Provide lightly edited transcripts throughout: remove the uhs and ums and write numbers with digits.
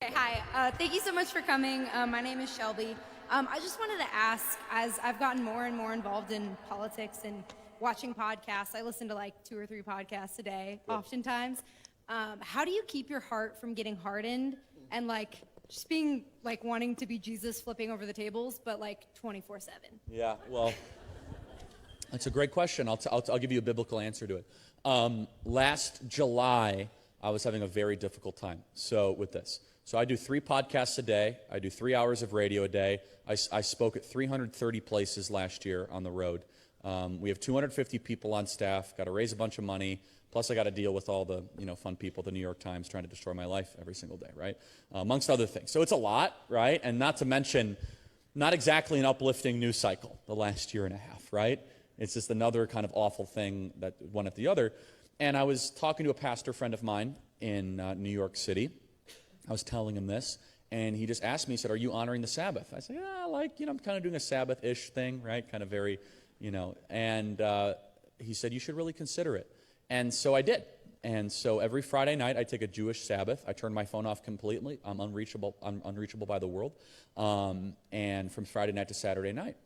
Okay, hi, thank you so much for coming. My name is Shelby. I just wanted to ask, as I've gotten more and more involved in politics and watching podcasts, I listen to like 2 or 3 podcasts a day, oftentimes. How do you keep your heart from getting hardened and like just being like wanting to be Jesus flipping over the tables, but like 24/7? Yeah, well, that's a great question. I'll give you a biblical answer to it. Last July, I was having a very difficult time with this. So I do 3 podcasts a day. I do 3 hours of radio a day. I spoke at 330 places last year on the road. We have 250 people on staff, got to raise a bunch of money, plus I got to deal with all the fun people at the New York Times trying to destroy my life every single day, right? Amongst other things. So it's a lot, right? And not to mention, not exactly an uplifting news cycle the last year and a half, right? It's just another kind of awful thing, that one at the other. And I was talking to a pastor friend of mine in New York City. I was telling him this, and he just asked me, he said, "Are you honoring the Sabbath?" I said, "Yeah, I'm kind of doing a Sabbath-ish thing, right? Kind of very, And he said, "You should really consider it." And so I did. And so every Friday night, I take a Jewish Sabbath. I turn my phone off completely. I'm unreachable by the world. And from Friday night to Saturday night.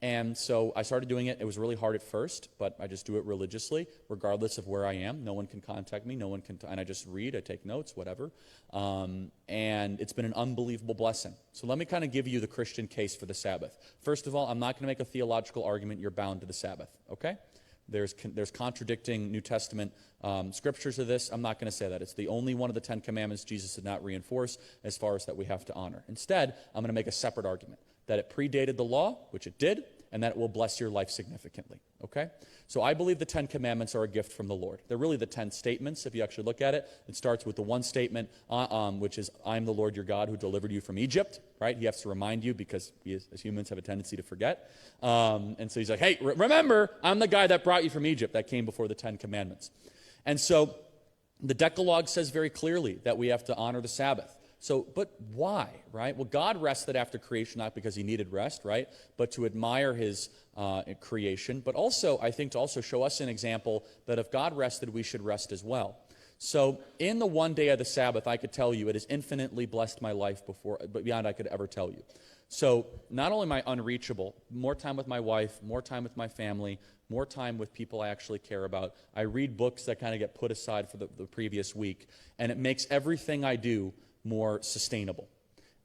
And so I started doing it. It was really hard at first, but I just do it religiously, regardless of where I am. No one can contact me. No one can, and I just read, I take notes, whatever. And it's been an unbelievable blessing. So let me kind of give you the Christian case for the Sabbath. First of all, I'm not going to make a theological argument. You're bound to the Sabbath, okay? There's contradicting New Testament scriptures to this. I'm not going to say that. It's the only one of the 10 Commandments Jesus did not reinforce as far as that we have to honor. Instead, I'm going to make a separate argument, that it predated the law, which it did, and that it will bless your life significantly, okay? So I believe the 10 Commandments are a gift from the Lord. They're really the 10 statements, if you actually look at it. It starts with the one statement, which is, "I am the Lord your God who delivered you from Egypt," right? He has to remind you because we as humans have a tendency to forget. And so he's like, "Hey, remember, I'm the guy that brought you from Egypt." That came before the 10 Commandments. And so the Decalogue says very clearly that we have to honor the Sabbath. So, but why, right? Well, God rested after creation, not because he needed rest, right? But to admire his creation. But also, I think, to also show us an example that if God rested, we should rest as well. So, in the one day of the Sabbath, I could tell you it has infinitely blessed my life but beyond I could ever tell you. So, not only am I unreachable, more time with my wife, more time with my family, more time with people I actually care about. I read books that kind of get put aside for the previous week, and it makes everything I do more sustainable.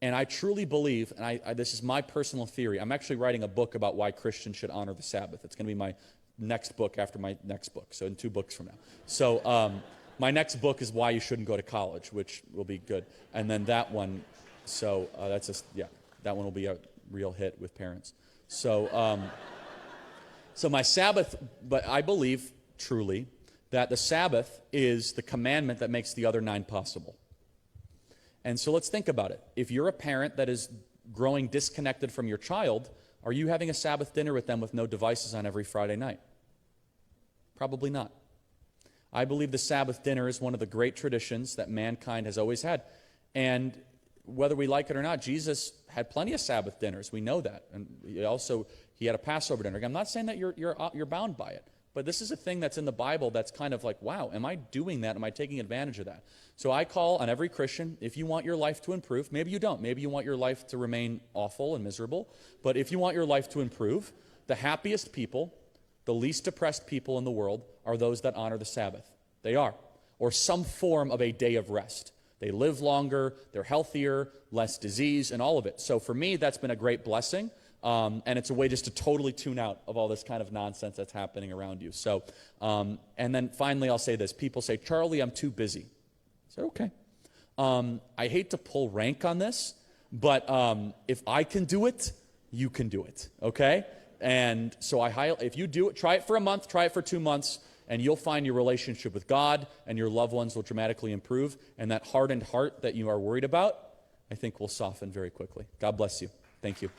And I truly believe, and this is my personal theory, I'm actually writing a book about why Christians should honor the Sabbath. It's going to be my next book after my next book, so in 2 books from now. So my next book is Why You Shouldn't Go to College, which will be good. And then that one, that one will be a real hit with parents. So, so my Sabbath, but I believe truly that the Sabbath is the commandment that makes the other 9 possible. And so let's think about it. If you're a parent that is growing disconnected from your child, are you having a Sabbath dinner with them with no devices on every Friday night? Probably not. I believe the Sabbath dinner is one of the great traditions that mankind has always had. And whether we like it or not, Jesus had plenty of Sabbath dinners. We know that. And he had a Passover dinner. I'm not saying that you're bound by it. But this is a thing that's in the Bible that's kind of like, wow, am I doing that? Am I taking advantage of that? So I call on every Christian, if you want your life to improve, maybe you don't. Maybe you want your life to remain awful and miserable. But if you want your life to improve, the happiest people, the least depressed people in the world are those that honor the Sabbath. They are. Or some form of a day of rest. They live longer, they're healthier, less disease, and all of it. So for me, that's been a great blessing. And it's a way just to totally tune out of all this kind of nonsense that's happening around you. So, and then finally I'll say this. People say, "Charlie, I'm too busy." I said, okay. I hate to pull rank on this, but if I can do it, you can do it, okay? And so if you do it, try it for a month, try it for 2 months, and you'll find your relationship with God and your loved ones will dramatically improve. And that hardened heart that you are worried about, I think will soften very quickly. God bless you. Thank you.